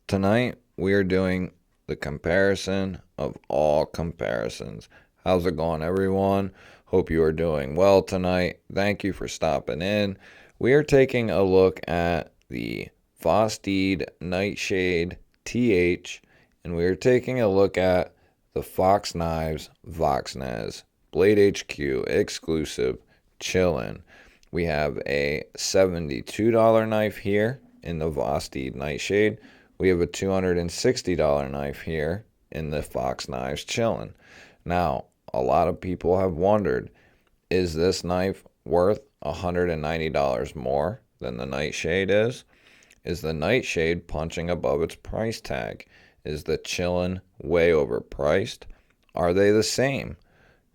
Tonight we are doing the comparison of all comparisons. How's it going, everyone? Hope you are doing well tonight. Thank you for stopping in. We are taking a look at the Vosteed Nightshade TH, and we are taking a look at the Fox Knives Voxnez Blade HQ exclusive Chillin. We have a $72 knife here in the Vosteed Nightshade. We have a $260 knife here in the Fox Knives Chillin. Now, a lot of people have wondered, is this knife worth $190 more than the Nightshade is? Is the Nightshade punching above its price tag? Is the Chillin way overpriced? Are they the same?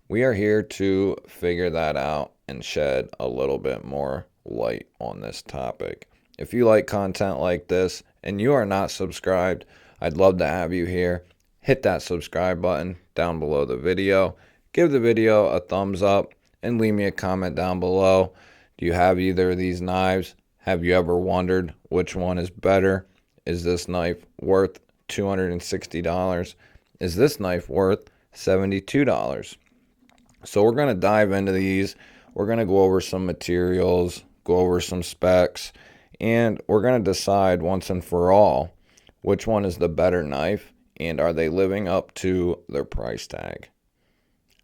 We are here to figure that out and shed a little bit more light on this topic. If you like content like this and you are not subscribed, I'd love to have you here. Hit that subscribe button down below the video. Give the video a thumbs up and leave me a comment down below. Do you have either of these knives? Have you ever wondered which one is better? Is this knife worth $260? Is this knife worth $72? So we're going to dive into these. We're going to go over some materials, go over some specs, and we're going to decide once and for all which one is the better knife and are they living up to their price tag.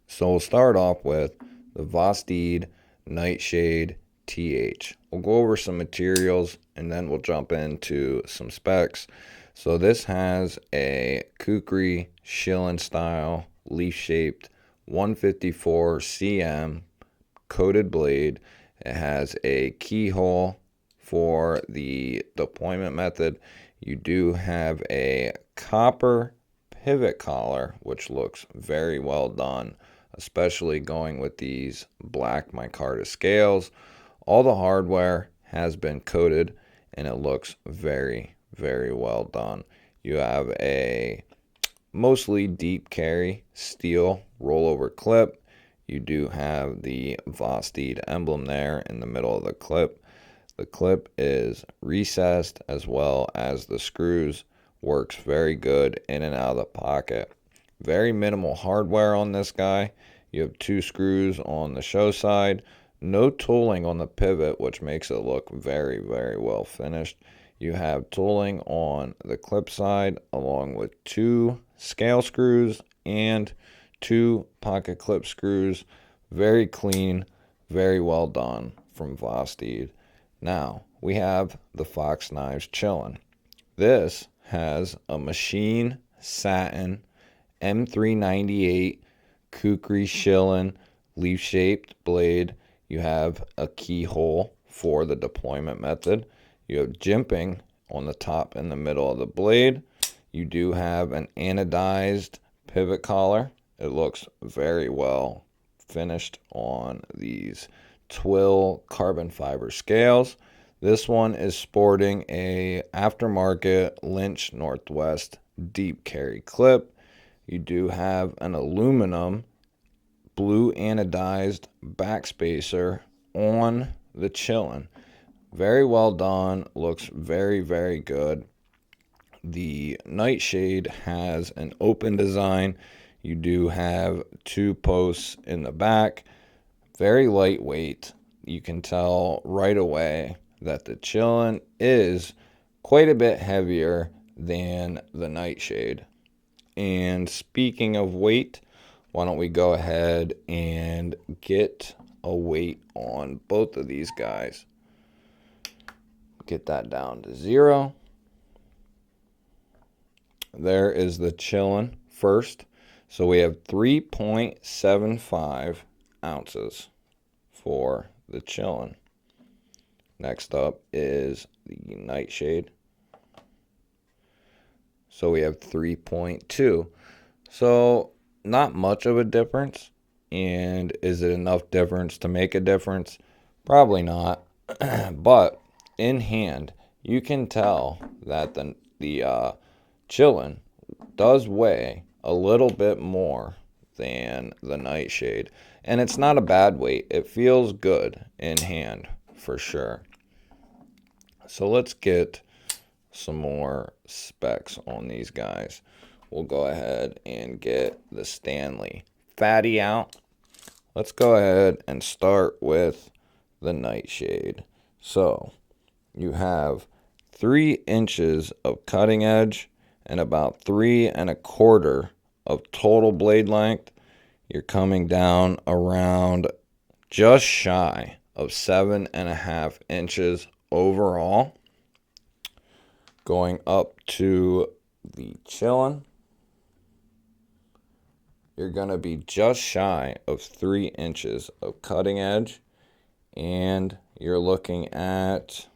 So we'll start off with the Vosteed Nightshade TH. We'll go over some materials and then we'll jump into some specs. So this has a kukri Chillin style leaf shaped 154 cm coated blade. It has a keyhole for the deployment method. You do have a copper pivot collar, which looks very well done, especially going with these black micarta scales. All the hardware has been coated and it looks very, very well done. You have a mostly deep carry steel rollover clip. You do have the Vosteed emblem there in the middle of the clip. The clip is recessed as well as the screws. Works very good in and out of the pocket. Very minimal hardware on this guy. You have 2 screws on the show side. No tooling on the pivot, which makes it look very, very well finished. You have tooling on the clip side along with 2 scale screws and 2 pocket clip screws. Very clean, very well done from Vosteed. Now, we have the Fox Knives Chillin. This has a machine satin M398 kukri Chillin leaf-shaped blade. You have a keyhole for the deployment method. You have jimping on the top and the middle of the blade. You do have an anodized pivot collar. It looks very well finished on these twill carbon fiber scales. This one is sporting a aftermarket Lynch Northwest deep carry clip. You do have an aluminum blue anodized backspacer on the Chillin. Very well done. Looks very, very good. The Nightshade has an open design. You do have 2 posts in the back. Very lightweight. You can tell right away that the Chillin is quite a bit heavier than the Nightshade. And speaking of weight, why don't we go ahead and get a weight on both of these guys. Get that down to 0. There is the Chillin first. So we have 3.75 ounces for the Chillin. Next up is the Nightshade. So we have 3.2. So not much of a difference. And is it enough difference to make a difference? Probably not. But in hand, you can tell that the Chillin does weigh a little bit more than the Nightshade. And it's not a bad weight. It feels good in hand for sure. So let's get some more specs on these guys. We'll go ahead and get the Stanley Fatty out. Let's go ahead and start with the Nightshade. So you have 3 inches of cutting edge and about 3¼ of total blade length. You're coming down around just shy of 7½ inches overall. Going up to the Chillin, you're going to be just shy of 3 inches of cutting edge, and you're looking at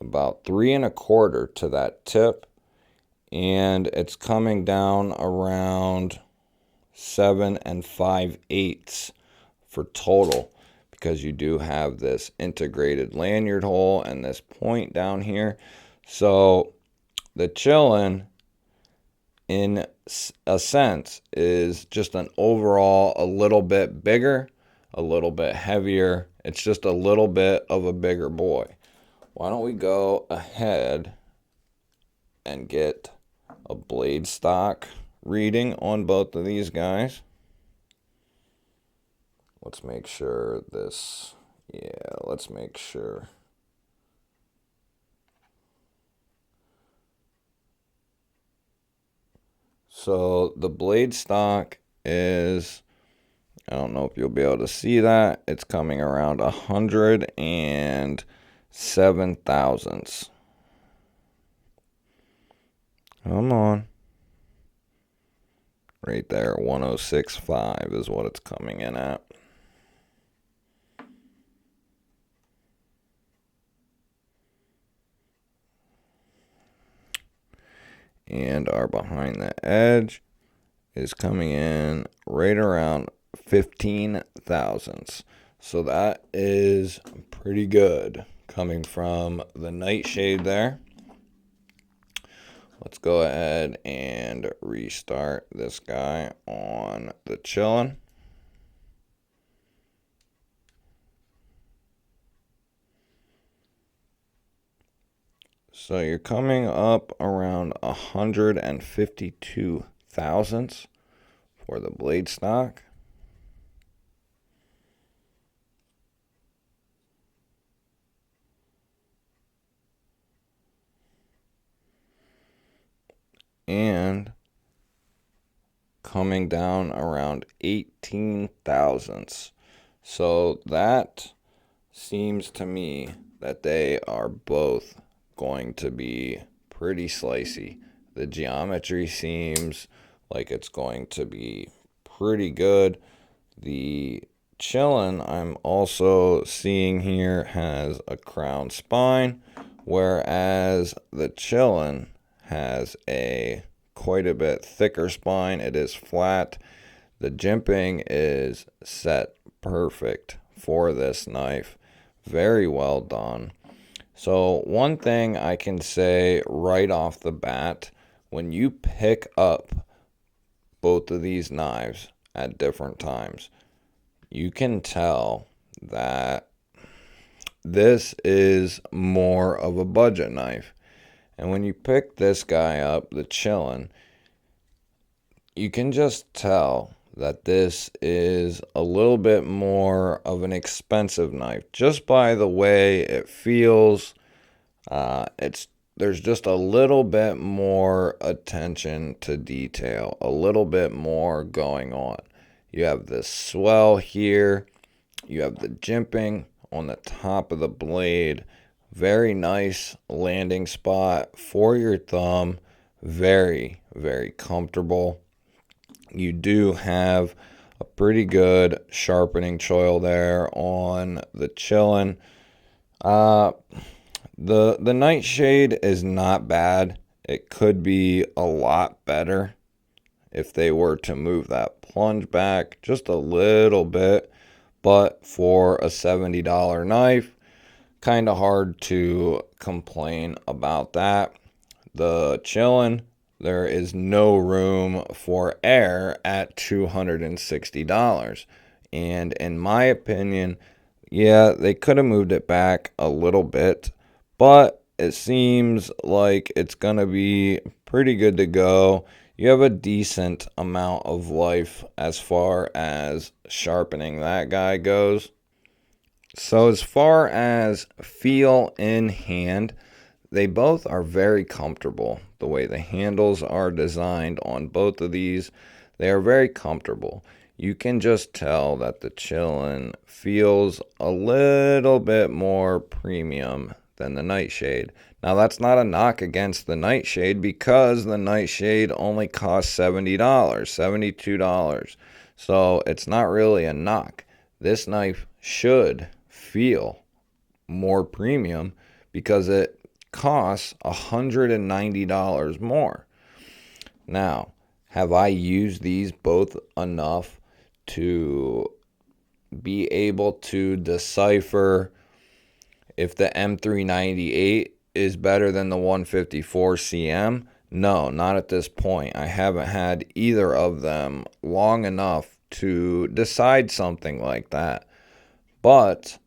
about 3¼ to that tip, and it's coming down around 7 5/8 for total, because you do have this integrated lanyard hole and this point down here. So the Chillin, in a sense, is just an overall a little bit bigger, a little bit heavier. It's just a little bit of a bigger boy. Why don't we go ahead and get a blade stock reading on both of these guys. Let's make sure this, let's make sure. So the blade stock is, I don't know if you'll be able to see that, it's coming around 107 thousandths. Come on. Right there, 106.5 is what it's coming in at. And our behind the edge is coming in right around 15 thousandths. So that is pretty good coming from the Nightshade there. Let's go ahead and restart this guy on the Chillin. So you're coming up around 152 thousandths for the blade stock. And coming down around 18 thousandths. So that seems to me that they are both going to be pretty slicey. The geometry seems like it's going to be pretty good. The Chillin, I'm also seeing here, has a crown spine, whereas the Chillin has a quite a bit thicker spine. It is flat. The jimping is set perfect for this knife. Very well done. So one thing I can say right off the bat, when you pick up both of these knives at different times, you can tell that this is more of a budget knife. And when you pick this guy up, the Chillin, you can just tell that this is a little bit more of an expensive knife just by the way it feels. There's just a little bit more attention to detail, a little bit more going on. You have this swell here, you have the jimping on the top of the blade. Very nice landing spot for your thumb. Very, very comfortable. You do have a pretty good sharpening choil there on the Chillin. The Nightshade is not bad. It could be a lot better if they were to move that plunge back just a little bit. But for a $70 knife, kind of hard to complain about that. The Chillin, there is no room for error at $260. And in my opinion, Yeah, they could have moved it back a little bit, but it seems like it's going to be pretty good to go. You have a decent amount of life as far as sharpening that guy goes. So as far as feel in hand, they both are very comfortable. The way the handles are designed on both of these, they are very comfortable. You can just tell that the Chillin feels a little bit more premium than the Nightshade. Now that's not a knock against the Nightshade because the Nightshade only costs $70, $72. So it's not really a knock. This knife should feel more premium because it costs $190 more. Now, have I used these both enough to be able to decipher if the M398 is better than the 154 CM? No, not at this point. I haven't had either of them long enough to decide something like that. But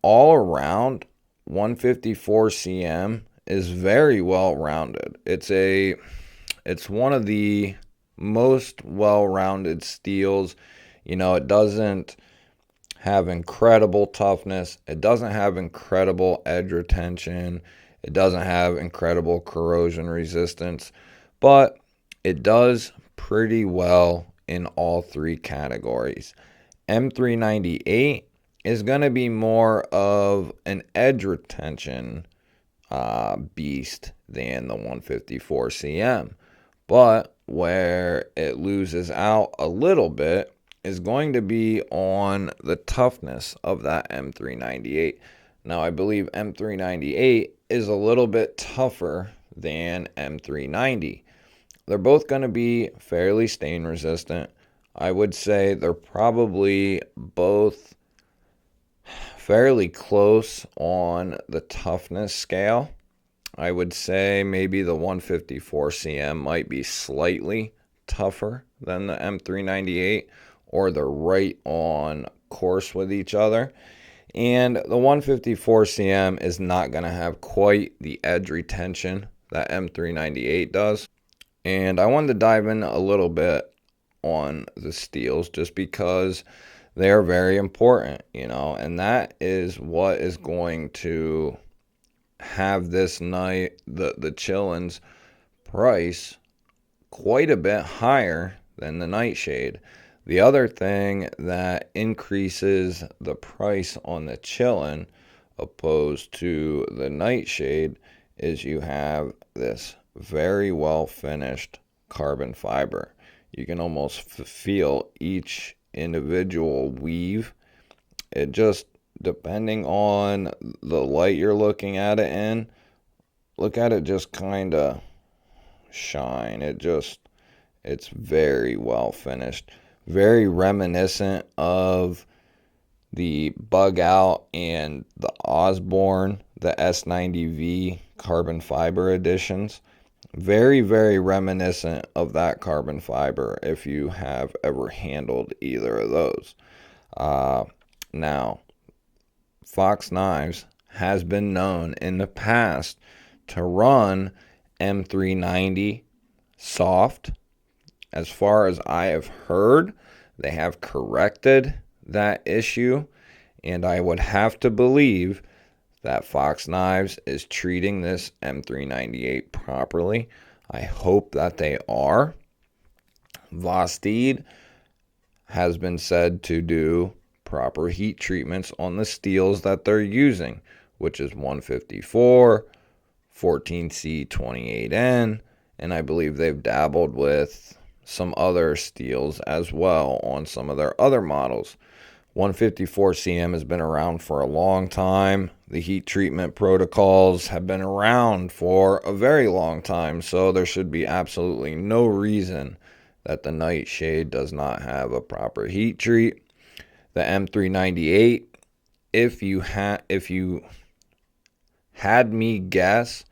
all around, 154 CM is very well rounded. It's one of the most well-rounded steels. You know, it doesn't have incredible toughness. It doesn't have incredible edge retention. It doesn't have incredible corrosion resistance, but it does pretty well in all three categories. M398 is going to be more of an edge retention beast than the 154 CM. But where it loses out a little bit is going to be on the toughness of that M398. Now, I believe M398 is a little bit tougher than M390. They're both going to be fairly stain resistant. I would say they're probably both fairly close on the toughness scale. I would say maybe the 154 CM might be slightly tougher than the M398, or they're right on course with each other. And the 154 CM is not going to have quite the edge retention that M398 does. And I wanted to dive in a little bit on the steels just because they are very important, you know, and that is what is going to have this night, the Chillin's price quite a bit higher than the Nightshade. The other thing that increases the price on the Chillin opposed to the Nightshade is you have this very well finished carbon fiber. You can almost feel each individual weave. It just, depending on the light you're looking at it in, look at it just kind of shine. It's very well finished. Very reminiscent of the Bug Out and the Osborne, the S90V carbon fiber editions. Very, very reminiscent of that carbon fiber if you have ever handled either of those. Now, Fox Knives has been known in the past to run M390 soft. As far as I have heard, they have corrected that issue, and I would have to believe that Fox Knives is treating this M398 properly. I hope that they are. Vosteed has been said to do proper heat treatments on the steels that they're using, which is 154, 14C28N, and I believe they've dabbled with some other steels as well on some of their other models. 154 CM has been around for a long time. The heat treatment protocols have been around for a very long time, so there should be absolutely no reason that the Nightshade does not have a proper heat treat. The M398, if you had me guess,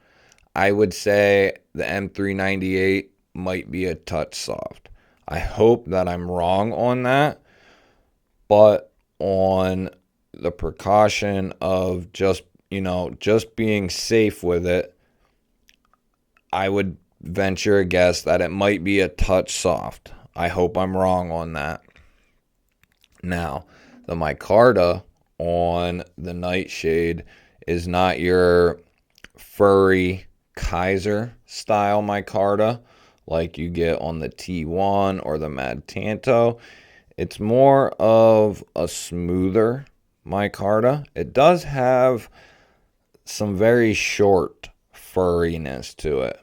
I would say the M398 might be a touch soft. I hope that I'm wrong on that, but on the precaution of just, just being safe with it, I would venture a guess that it might be a touch soft. I hope I'm wrong on that. Now, the micarta on the Nightshade is not your furry Kaiser style micarta like you get on the T1 or the Mad Tanto. It's more of a smoother micarta. It does have some very short furriness to it,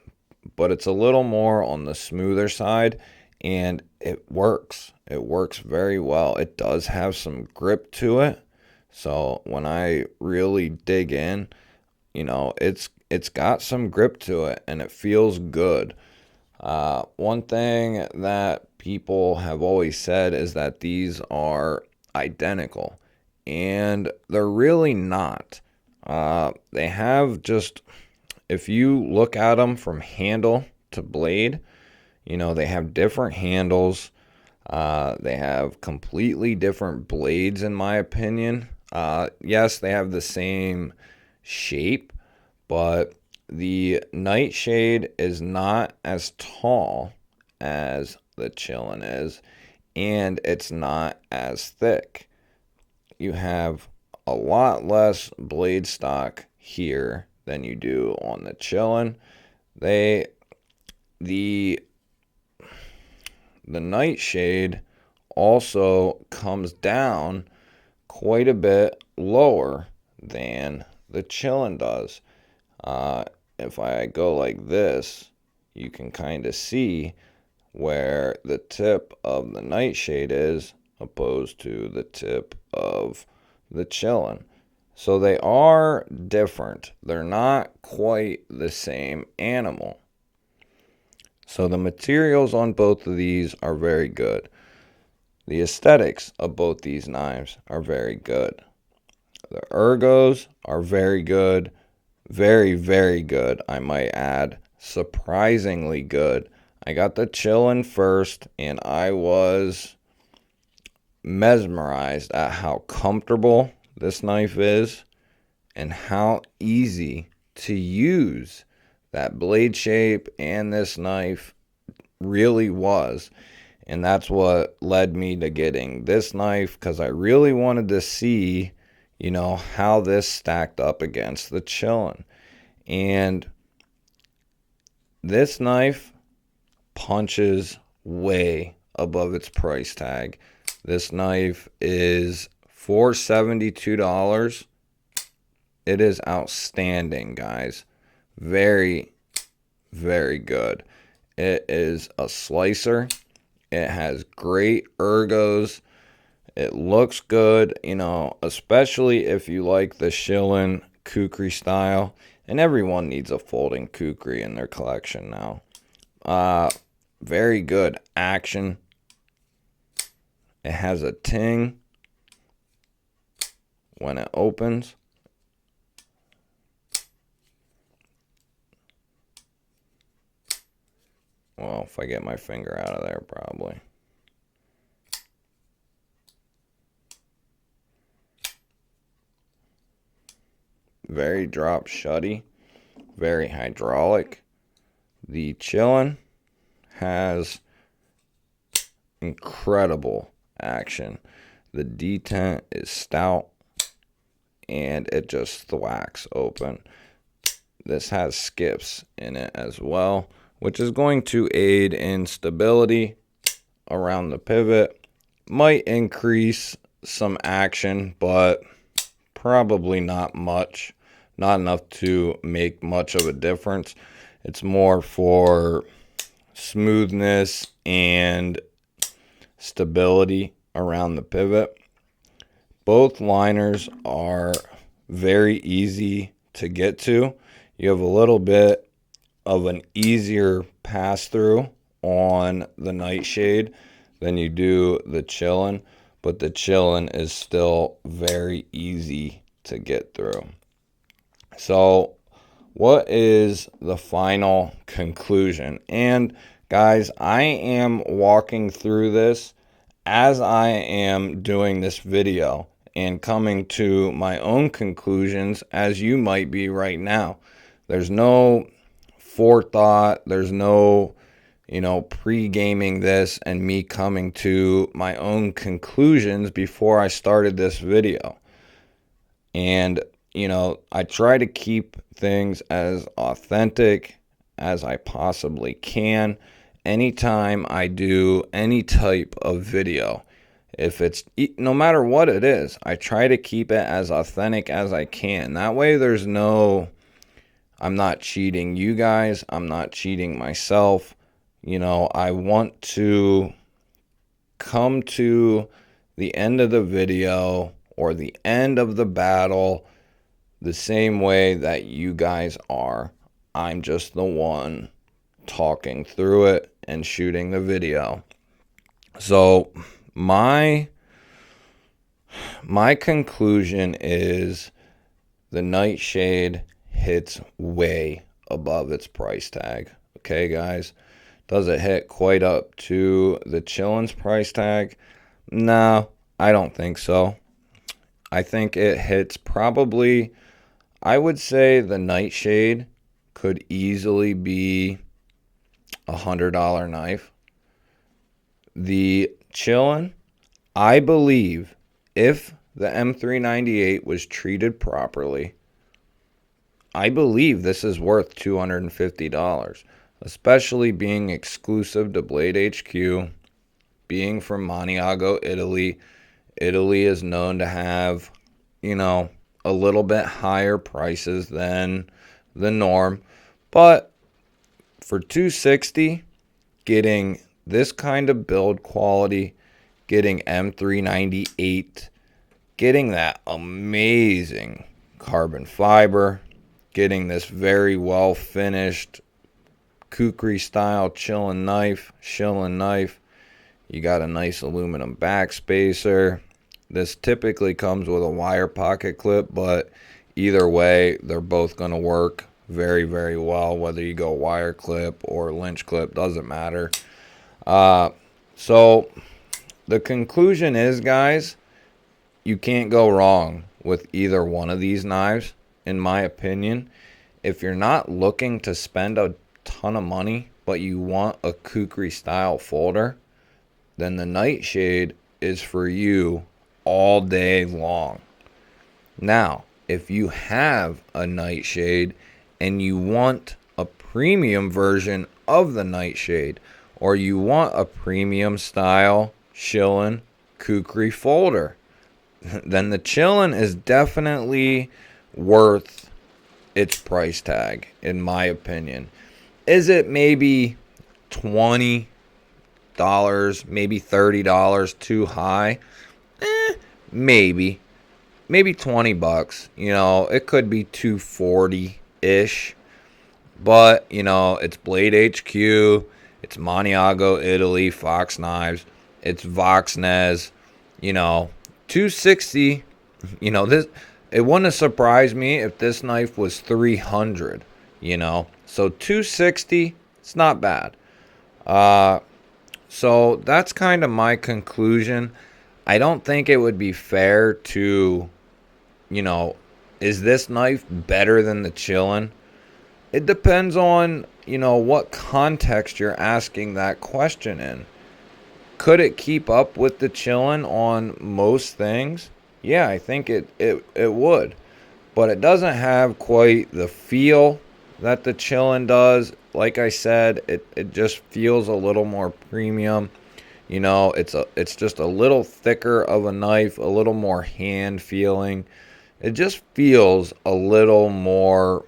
but it's a little more on the smoother side, and it works. It works very well. It does have some grip to it, so when I really dig in, it's got some grip to it, and it feels good. One thing that people have always said is that these are identical, and they're really not. They have just, if you look at them from handle to blade, they have different handles. They have completely different blades, in my opinion. Yes, they have the same shape, but the Nightshade is not as tall as the Chillin is, and it's not as thick. You have a lot less blade stock here than you do on the Chillin. The Nightshade also comes down quite a bit lower than the Chillin does. If I go like this, you can kind of see where the tip of the Nightshade is opposed to the tip of the Chillin. So they are different. They're not quite the same animal. So the materials on both of these are very good. The aesthetics of both these knives are very good. The ergos are very good. Very, very good, I might add. Surprisingly good. I got the Chillin first, and I was mesmerized at how comfortable this knife is and how easy to use that blade shape and this knife really was. And that's what led me to getting this knife, because I really wanted to see how this stacked up against the Chillin. And this knife punches way above its price tag. This knife is $472. It is outstanding, guys. Very, very good. It is a slicer. It has great ergos. It looks good, especially if you like the Chillin kukri style. And everyone needs a folding kukri in their collection now. Very good action. It has a ting when it opens. Well, if I get my finger out of there, probably. Very drop shutty, very hydraulic. The Chillin has incredible action. The detent is stout, and it just thwacks open. This has skips in it as well, which is going to aid in stability around the pivot. Might increase some action, but probably not much. Not enough to make much of a difference. It's more for smoothness and stability around the pivot. Both liners are very easy to get to. You have a little bit of an easier pass through on the Nightshade than you do the Chillin, but the Chillin is still very easy to get through. So what is the final conclusion? And guys, I am walking through this as I am doing this video. and coming to my own conclusions as you might be right now. There's no forethought, there's no, pre-gaming this and me coming to my own conclusions before I started this video. And, I try to keep things as authentic as I possibly can anytime I do any type of video. If it's, no matter what it is, I try to keep it as authentic as I can. That way there's no, I'm not cheating you guys, I'm not cheating myself. I want to come to the end of the video or the end of the battle the same way that you guys are. I'm just the one talking through it and shooting the video. So my conclusion is the Nightshade hits way above its price tag. Okay, guys? Does it hit quite up to the Chillin's price tag? No, I don't think so. I think it hits probably, I would say the Nightshade could easily be $100 knife. The Chillin, I believe if the M398 was treated properly, I believe this is worth $250, especially being exclusive to Blade HQ, being from Maniago, Italy. Italy is known to have, a little bit higher prices than the norm. But for $260, getting this kind of build quality, getting M398, getting that amazing carbon fiber, getting this very well finished kukri style Chillin knife. You got a nice aluminum backspacer. This typically comes with a wire pocket clip, but either way, they're both going to work very, very well. Whether you go wire clip or Lynch clip, doesn't matter. So the conclusion is, guys, you can't go wrong with either one of these knives, in my opinion. If you're not looking to spend a ton of money, but you want a kukri style folder, then the Nightshade is for you all day long. Now, if you have a Nightshade and you want a premium version of the Nightshade, or you want a premium style Chillin kukri folder, then the Chillin is definitely worth its price tag, in my opinion. Is it maybe $20, maybe $30 too high? Maybe 20 bucks. It could be 240-ish. But, it's Blade HQ, it's Maniago, Italy, Fox Knives, it's Voxnez, 260, this, it wouldn't have surprised me if this knife was 300, So 260, it's not bad. So that's kind of my conclusion. I don't think it would be fair to, is this knife better than the Chillin? It depends on, what context you're asking that question in. Could it keep up with the Chillin on most things? Yeah, I think it would. But it doesn't have quite the feel that the Chillin does. Like I said, it just feels a little more premium. It's just a little thicker of a knife, a little more hand feeling. It just feels a little more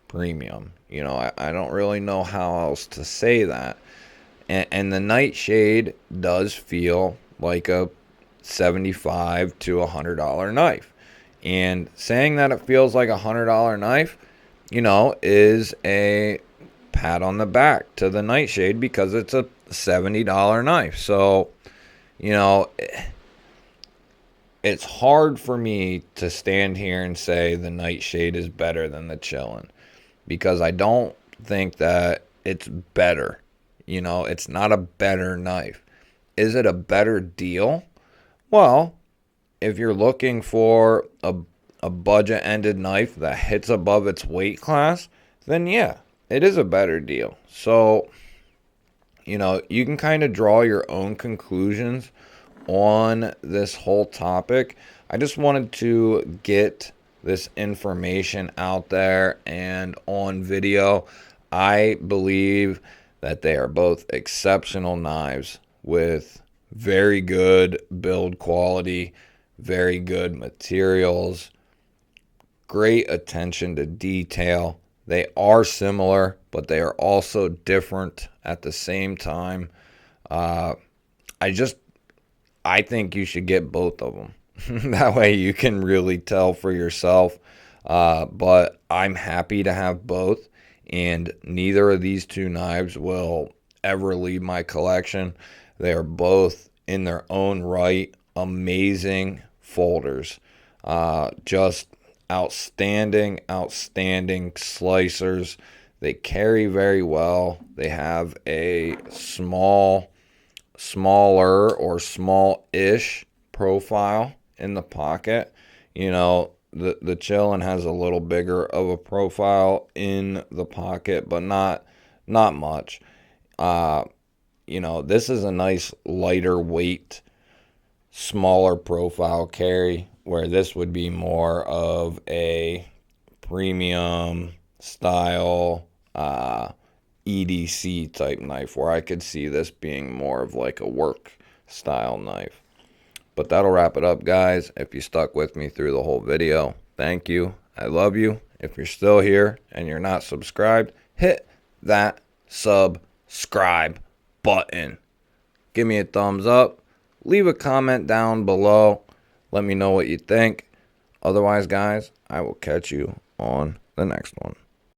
premium. I don't really know how else to say that. And the Nightshade does feel like a $75 to $100 knife. And saying that it feels like a $100 knife, is a pat on the back to the Nightshade because it's a $70 knife. So, it's hard for me to stand here and say the Nightshade is better than the Chillin because I don't think that it's better. It's not a better knife. Is it a better deal? Well, if you're looking for a budget-ended knife that hits above its weight class, then yeah, it is a better deal. So, you know, you can kind of draw your own conclusions on this whole topic. I just wanted to get this information out there and on video. I believe that they are both exceptional knives with very good build quality, very good materials, great attention to detail. They are similar, but they are also different at the same time. Uh, I think you should get both of them. That way you can really tell for yourself. But I'm happy to have both, and neither of these two knives will ever leave my collection. They are both, in their own right, amazing folders. Just outstanding slicers. They carry very well. They have a smaller or small-ish profile in the pocket. You know, the Chillin has a little bigger of a profile in the pocket, but not much. You know, this is a nice lighter weight, smaller profile carry, where this would be more of a premium style EDC type knife, where I could see this being more of like a work style knife. But that'll wrap it up, guys. If you stuck with me through the whole video, thank you. I love you. If you're still here and you're not subscribed, hit that subscribe button. Give me a thumbs up. Leave a comment down below. Let me know what you think. Otherwise, guys, I will catch you on the next one.